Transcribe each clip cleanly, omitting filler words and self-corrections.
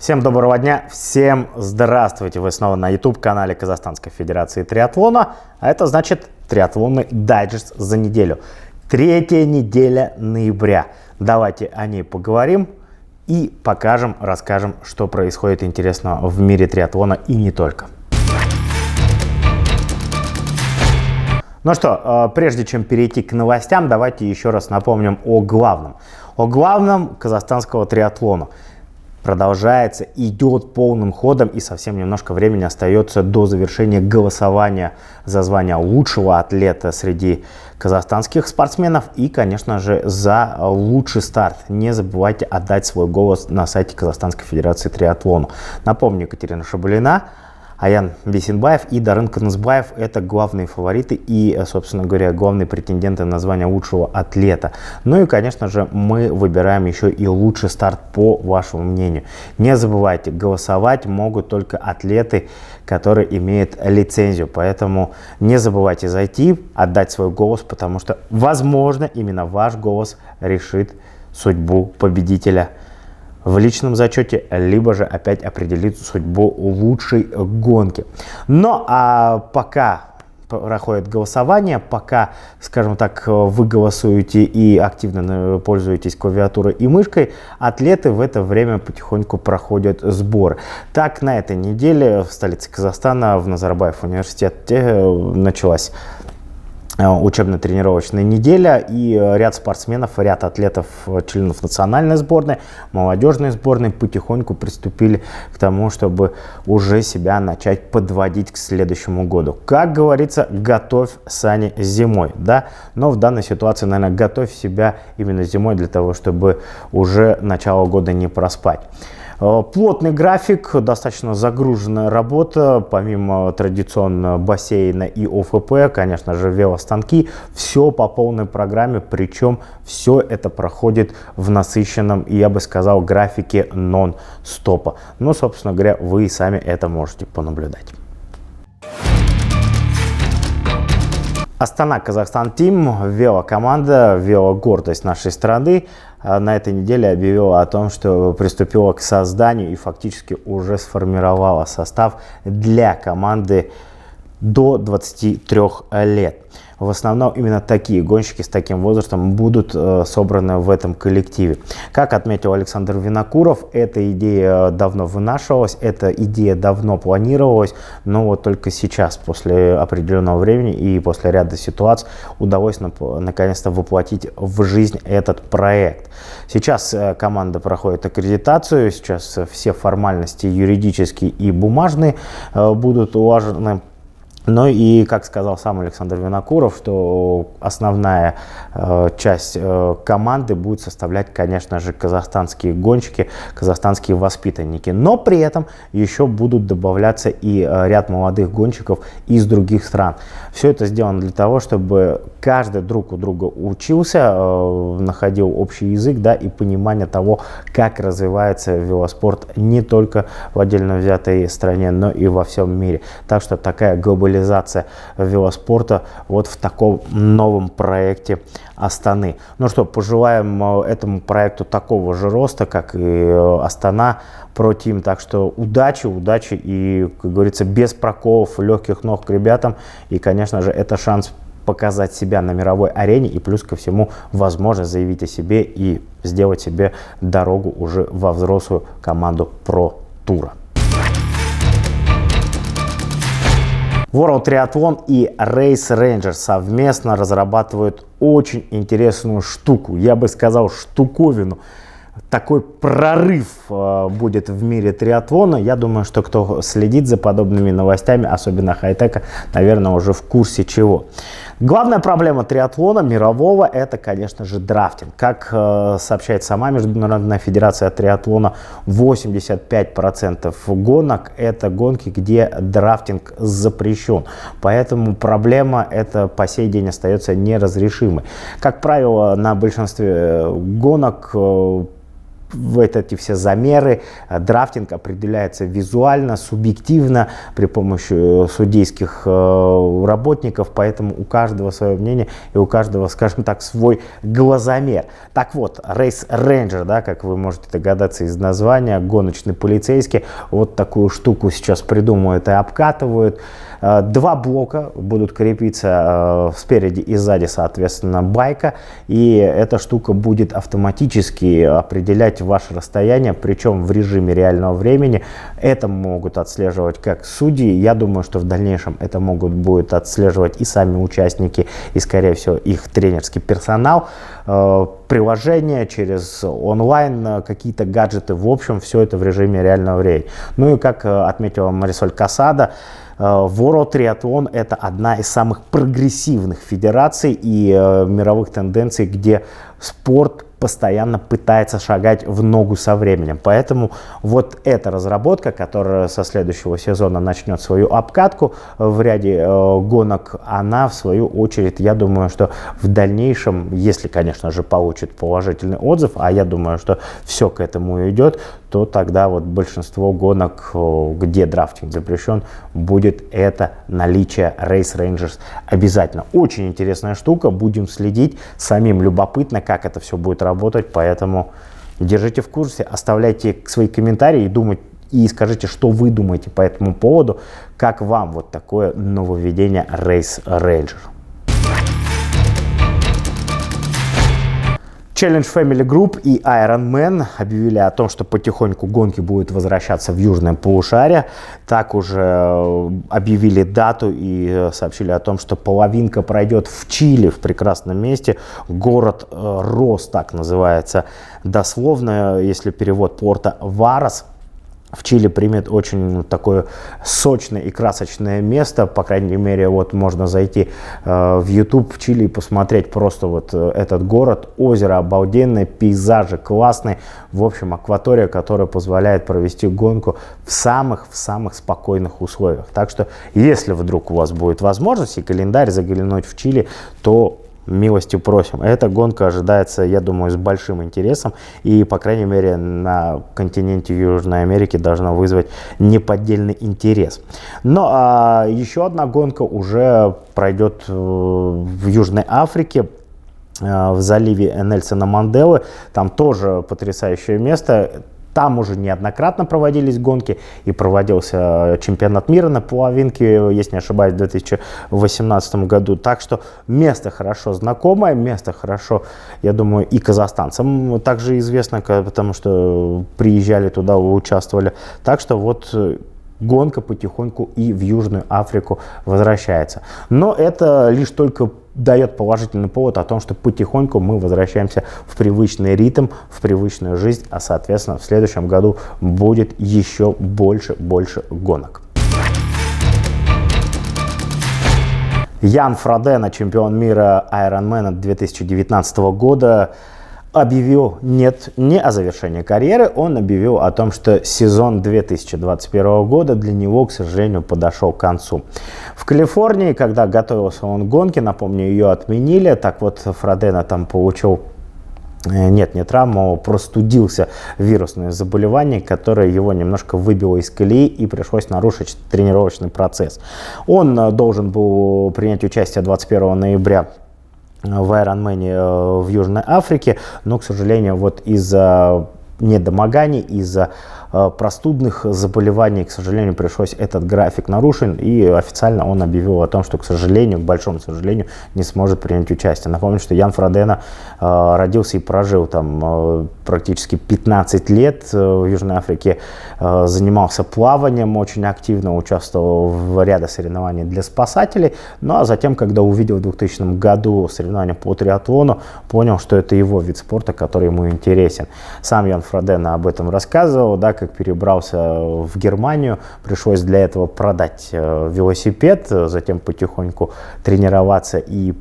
Всем доброго дня, всем здравствуйте! Вы снова на YouTube-канале Казахстанской Федерации Триатлона, а это значит триатлонный дайджест за неделю. Третья неделя ноября. Давайте о ней поговорим и покажем, расскажем, что происходит интересного в мире триатлона и не только. Ну что, прежде чем перейти к новостям, давайте еще раз напомним о главном. О главном казахстанского триатлона. Продолжается, идет полным ходом и совсем немножко времени остается до завершения голосования за звание лучшего атлета среди казахстанских спортсменов и, конечно же, за лучший старт. Не забывайте отдать свой голос на сайте Казахстанской Федерации Триатлона. Напомню, Екатерина Шабалина, Аян Бейсенбаев и Дарын Кынызбаев – это главные фавориты и, собственно говоря, главные претенденты на звание лучшего атлета. Ну и, конечно же, мы выбираем еще и лучший старт по вашему мнению. Не забывайте, голосовать могут только атлеты, которые имеют лицензию. Поэтому не забывайте зайти, отдать свой голос, потому что, возможно, именно ваш голос решит судьбу победителя в личном зачете, либо же опять определит судьбу лучшей гонки. Но пока проходит голосование, пока, скажем так, вы голосуете и активно пользуетесь клавиатурой и мышкой, атлеты в это время потихоньку проходят сборы. Так, на этой неделе в столице Казахстана в Назарбаев университете началась учебно-тренировочная неделя, и ряд спортсменов, ряд атлетов, членов национальной сборной, молодежной сборной потихоньку приступили к тому, чтобы уже себя начать подводить к следующему году. Как говорится, готовь сани зимой, да? Но в данной ситуации, наверное, готовь себя именно зимой для того, чтобы уже начало года не проспать. Плотный график, достаточно загруженная работа, помимо традиционного бассейна и ОФП, конечно же, велостанки, все по полной программе, причем все это проходит в насыщенном, я бы сказал, графике нон-стопа. Ну, собственно говоря, вы сами это можете понаблюдать. Астана Казахстан Тим, велокоманда, велогордость нашей страны, на этой неделе объявила о том, что приступила к созданию и фактически уже сформировала состав для команды до 23 лет. В основном именно такие гонщики с таким возрастом будут собраны в этом коллективе. Как отметил Александр Винокуров, эта идея давно вынашивалась, эта идея давно планировалась, но вот только сейчас, после определенного времени и после ряда ситуаций, удалось наконец-то воплотить в жизнь этот проект. Сейчас команда проходит аккредитацию, сейчас все формальности юридические и бумажные будут улажены. Ну и, как сказал сам Александр Винокуров, что основная часть команды будет составлять, конечно же, казахстанские гонщики, казахстанские воспитанники. Но при этом еще будут добавляться и ряд молодых гонщиков из других стран. Все это сделано для того, чтобы каждый друг у друга учился, находил общий язык, да, и понимание того, как развивается велоспорт не только в отдельно взятой стране, но и во всем мире. Так что такая глобализация велоспорта вот в таком новом проекте Астаны. Ну что, пожелаем этому проекту такого же роста, как и Астана Про Тим. Так что удачи и, как говорится, без проколов, легких ног к ребятам. И, конечно же, это шанс показать себя на мировой арене и плюс ко всему возможность заявить о себе и сделать себе дорогу уже во взрослую команду Pro Tour. World Triathlon и Race Ranger совместно разрабатывают очень интересную штуку, я бы сказал, штуковину. Такой прорыв будет в мире триатлона. Я думаю, что кто следит за подобными новостями, особенно хай-тека, наверное, уже в курсе чего. Главная проблема триатлона мирового – это, конечно же, драфтинг. Как сообщает сама Международная федерация триатлона, 85% гонок – это гонки, где драфтинг запрещен. Поэтому проблема эта по сей день остается неразрешимой. Как правило, на большинстве гонок эти все замеры, драфтинг определяется визуально, субъективно при помощи судейских работников, поэтому у каждого свое мнение и у каждого, скажем так, свой глазомер. Так вот, Race Ranger, да, как вы можете догадаться из названия, гоночный полицейский, вот такую штуку сейчас придумывают и обкатывают. Два блока будут крепиться спереди и сзади, соответственно, байка, и эта штука будет автоматически определять ваше расстояние, причем в режиме реального времени. Это могут отслеживать как судьи, я думаю, что в дальнейшем это могут будет отслеживать и сами участники, и, скорее всего, их тренерский персонал. Приложения через онлайн, какие-то гаджеты, в общем, все это в режиме реального времени. Ну и как отметила Марисоль Касада, World Triathlon — это одна из самых прогрессивных федераций и мировых тенденций, где спорт постоянно пытается шагать в ногу со временем. Поэтому вот эта разработка, которая со следующего сезона начнет свою обкатку в ряде гонок, она, в свою очередь, я думаю, что в дальнейшем, если, конечно же, получит положительный отзыв, а я думаю, что все к этому идет, то тогда вот большинство гонок, где драфтинг запрещен, будет это наличие Race Rangers обязательно. Очень интересная штука, будем следить, самим любопытно, как это все будет работать, поэтому держите в курсе, оставляйте свои комментарии и скажите, что вы думаете по этому поводу, как вам вот такое нововведение Race Ranger. Challenge Family Group и Ironman объявили о том, что потихоньку гонки будут возвращаться в южное полушарие. Так уже объявили дату и сообщили о том, что половинка пройдет в Чили, в прекрасном месте. Город Рос, так называется дословно, если перевод порта Варос. В Чили примет очень такое сочное и красочное место, по крайней мере, вот можно зайти в YouTube в Чили и посмотреть просто вот этот город, озеро обалденное, пейзажи классные, в общем, акватория, которая позволяет провести гонку в самых спокойных условиях. Так что, если вдруг у вас будет возможность и календарь заглянуть в Чили, то милостью просим. Эта гонка ожидается, я думаю, с большим интересом и, по крайней мере, на континенте Южной Америки должна вызвать неподдельный интерес. Но еще одна гонка уже пройдет в Южной Африке, в заливе Нельсона Манделы. Там тоже потрясающее место. Там уже неоднократно проводились гонки и проводился чемпионат мира на половинке, если не ошибаюсь, в 2018 году. Так что место хорошо знакомое, место хорошо, я думаю, и казахстанцам также известно, потому что приезжали туда, участвовали. Так что вот гонка потихоньку и в Южную Африку возвращается. Но это лишь только дает положительный повод о том, что потихоньку мы возвращаемся в привычный ритм, в привычную жизнь, а соответственно в следующем году будет еще больше гонок. Ян Фродено, чемпион мира Ironman 2019 года, объявил не о завершении карьеры, он объявил о том, что сезон 2021 года для него, к сожалению, подошел к концу. В Калифорнии, когда готовился он к гонке, напомню, ее отменили, так вот Фродено там получил не травму, простудился, вирусное заболевание, которое его немножко выбило из колеи и пришлось нарушить тренировочный процесс. Он должен был принять участие 21 ноября в Ironman в Южной Африке, но, к сожалению, вот из-за недомоганий, из-за простудных заболеваний, к сожалению, пришлось этот график нарушен, и официально он объявил о том, что, к сожалению, к большому сожалению, не сможет принять участие. Напомню, что Ян Фродено родился и прожил там практически 15 лет в Южной Африке, занимался плаванием очень активно, участвовал в ряде соревнований для спасателей, ну а затем, когда увидел в 2000 году соревнования по триатлону, понял, что это его вид спорта, который ему интересен. Сам Ян Фродено об этом рассказывал, да, как перебрался в Германию, пришлось для этого продать велосипед, затем потихоньку тренироваться и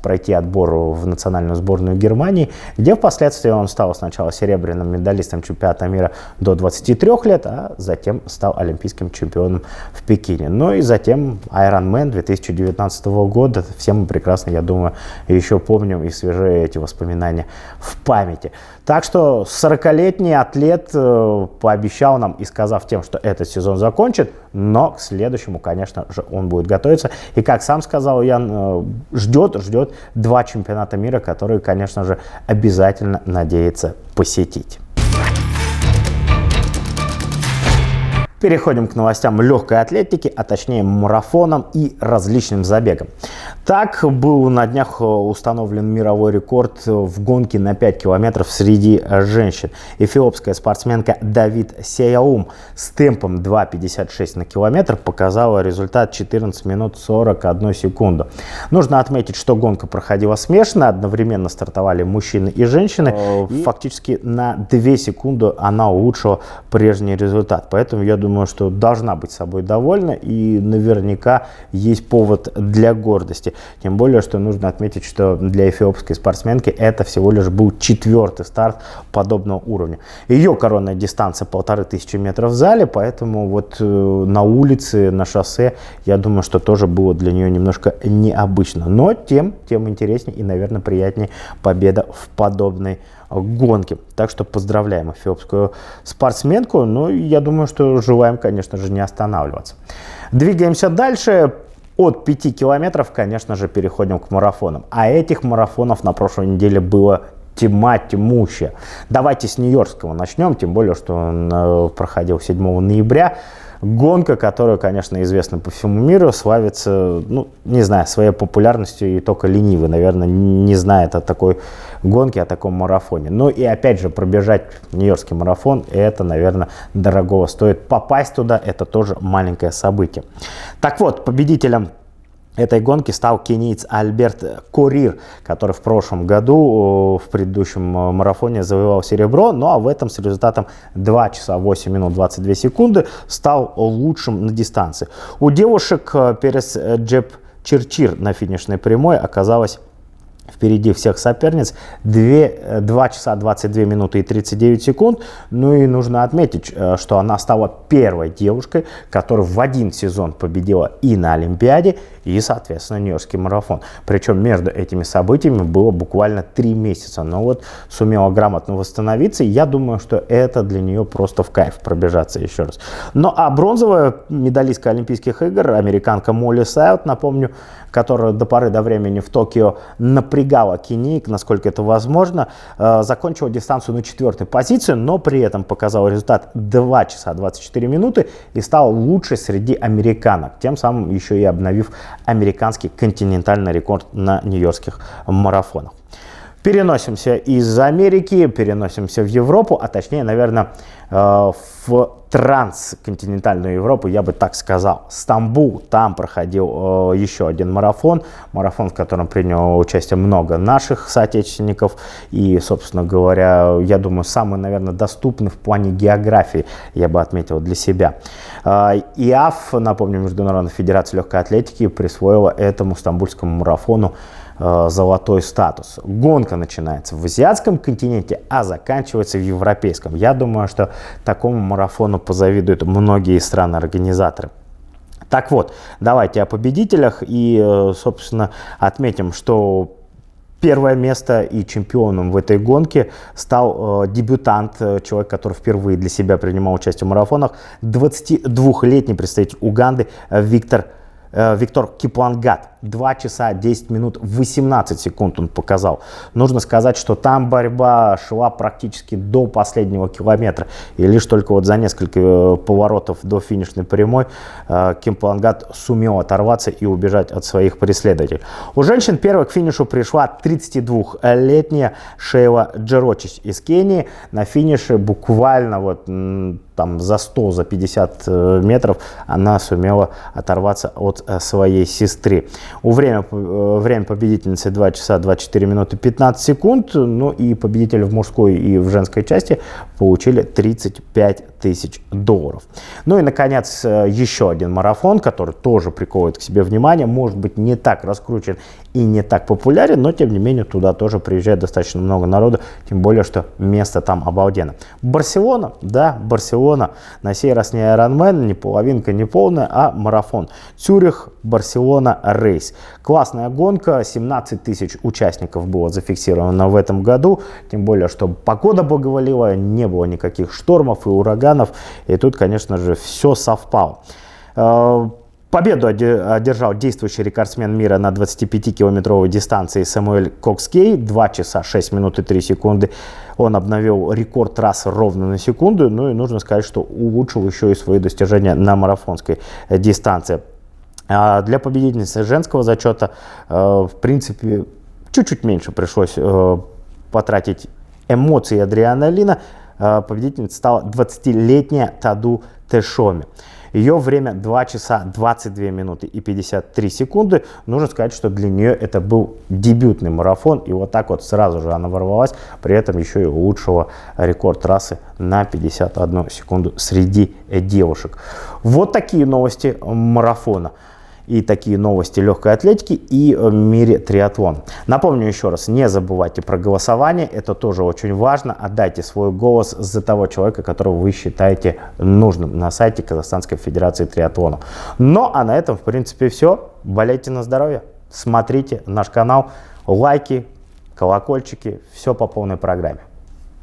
пройти отбор в национальную сборную Германии, где впоследствии он стал сначала серебряным медалистом чемпионата мира до 23 лет, а затем стал олимпийским чемпионом в Пекине. Ну и затем Ironman 2019 года, все мы прекрасно, я думаю, еще помним и свежие эти воспоминания в памяти. Так что 40-летний атлет пообещал нам и сказав тем, что этот сезон закончит, но к следующему, конечно же, он будет готовиться. И как сам сказал Ян, ждет 2 чемпионата мира, которые, конечно же, обязательно надеется посетить. Переходим к новостям легкой атлетики, а точнее марафонам и различным забегам. Так был на днях установлен мировой рекорд в гонке на 5 километров среди женщин. Эфиопская спортсменка Давид Сияум с темпом 2,56 на километр показала результат 14 минут 41 секунду. Нужно отметить, что гонка проходила смешно, одновременно стартовали мужчины и женщины. Фактически на 2 секунды она улучшила прежний результат. Поэтому я думаю, что должна быть собой довольна и наверняка есть повод для гордости. Тем более, что нужно отметить, что для эфиопской спортсменки это всего лишь был 4-й старт подобного уровня. Ее коронная дистанция 1500 метров в зале, поэтому вот на улице, на шоссе, я думаю, что тоже было для нее немножко необычно. Но тем интереснее и, наверное, приятнее победа в подобной гонки. Так что поздравляем эфиопскую спортсменку. Ну, я думаю, что желаем, конечно же, не останавливаться. Двигаемся дальше. От 5 километров, конечно же, переходим к марафонам. А этих марафонов на прошлой неделе было тьмущая. Давайте с нью-йоркского начнем, тем более, что он проходил 7 ноября. Гонка, которая, конечно, известна по всему миру, славится, ну, не знаю, своей популярностью, и только ленивый, наверное, не знает о такой гонке, о таком марафоне. Ну и опять же, пробежать нью-йоркский марафон, это, наверное, дорогого стоит. Попасть туда, это тоже маленькое событие. Так вот, победителем этой гонки стал кениец Альберт Корир, который в прошлом году в предыдущем марафоне завоевал серебро, ну а в этом с результатом 2 часа 8 минут 22 секунды стал лучшим на дистанции. У девушек Перес Джепчирчир на финишной прямой оказалась впереди всех соперниц 2 часа 22 минуты и 39 секунд. Ну и нужно отметить, что она стала первой девушкой, которая в один сезон победила и на Олимпиаде, и, соответственно, Нью-Йоркский марафон. Причем между этими событиями было буквально 3 месяца. Но вот сумела грамотно восстановиться, и я думаю, что это для нее просто в кайф пробежаться еще раз. Ну а бронзовая медалистка Олимпийских игр, американка Молли Сайот, напомню, которая до поры до времени в Токио напрягала кенийк, насколько это возможно, закончила дистанцию на 4-й позиции, но при этом показала результат 2 часа 24 минуты и стала лучшей среди американок, тем самым еще и обновив американский континентальный рекорд на нью-йоркских марафонах. Переносимся из Америки, переносимся в Европу, а точнее, наверное, в трансконтинентальную Европу, я бы так сказал. Стамбул, там проходил еще один марафон, в котором приняло участие много наших соотечественников и, собственно говоря, я думаю, самый, наверное, доступный в плане географии, я бы отметил для себя. ИАФ, напомню, Международная федерация легкой атлетики, присвоила этому стамбульскому марафону золотой статус. Гонка начинается в азиатском континенте, а заканчивается в европейском. Я думаю, что такому марафону позавидуют многие страны-организаторы. Так вот, давайте о победителях и, собственно, отметим, что первое место и чемпионом в этой гонке стал дебютант, человек, который впервые для себя принимал участие в марафонах, 22-летний представитель Уганды Виктор Киплангат. 2 часа 10 минут 18 секунд он показал. Нужно сказать, что там борьба шла практически до последнего километра. И лишь только вот за несколько поворотов до финишной прямой Киплангат сумел оторваться и убежать от своих преследователей. У женщин первой к финишу пришла 32-летняя Шейла Джерочич из Кении. На финише буквально вот там за 100, за 50 метров она сумела оторваться от своей сестры. Время победительницы 2 часа 24 минуты 15 секунд. Ну и победители в мужской и в женской части получили 35 тысяч долларов. Ну и, наконец, еще один марафон, который тоже приковывает к себе внимание. Может быть, не так раскручен и не так популярен, но, тем не менее, туда тоже приезжает достаточно много народу. Тем более, что место там обалденно. Барселона, да, Барселона. Барселона. На сей раз не Ironman, не половинка, не полная, а марафон. Цюрих, Барселона, рейс. Классная гонка, 17 тысяч участников было зафиксировано в этом году. Тем более, что погода благоволила, не было никаких штормов и ураганов. И тут, конечно же, все совпало. Победу одержал действующий рекордсмен мира на 25-километровой дистанции Самуэль Кокс-Кей. 2 часа 6 минут и 3 секунды. Он обновил рекорд трассы ровно на секунду. Ну и нужно сказать, что улучшил еще и свои достижения на марафонской дистанции. Для победительницы женского зачета, в принципе, чуть-чуть меньше пришлось потратить эмоций и адреналина. Победительницей стала 20-летняя Таду Тешоми. Ее время 2 часа 22 минуты и 53 секунды. Нужно сказать, что для нее это был дебютный марафон. И вот так вот сразу же она ворвалась. При этом еще и улучшила рекорд трассы на 51 секунду среди девушек. Вот такие новости марафона. И такие новости легкой атлетики и в мире триатлон. Напомню еще раз, не забывайте про голосование, это тоже очень важно. Отдайте свой голос за того человека, которого вы считаете нужным на сайте Казахстанской Федерации триатлона. Ну а на этом в принципе все. Болейте на здоровье, смотрите наш канал, лайки, колокольчики, все по полной программе.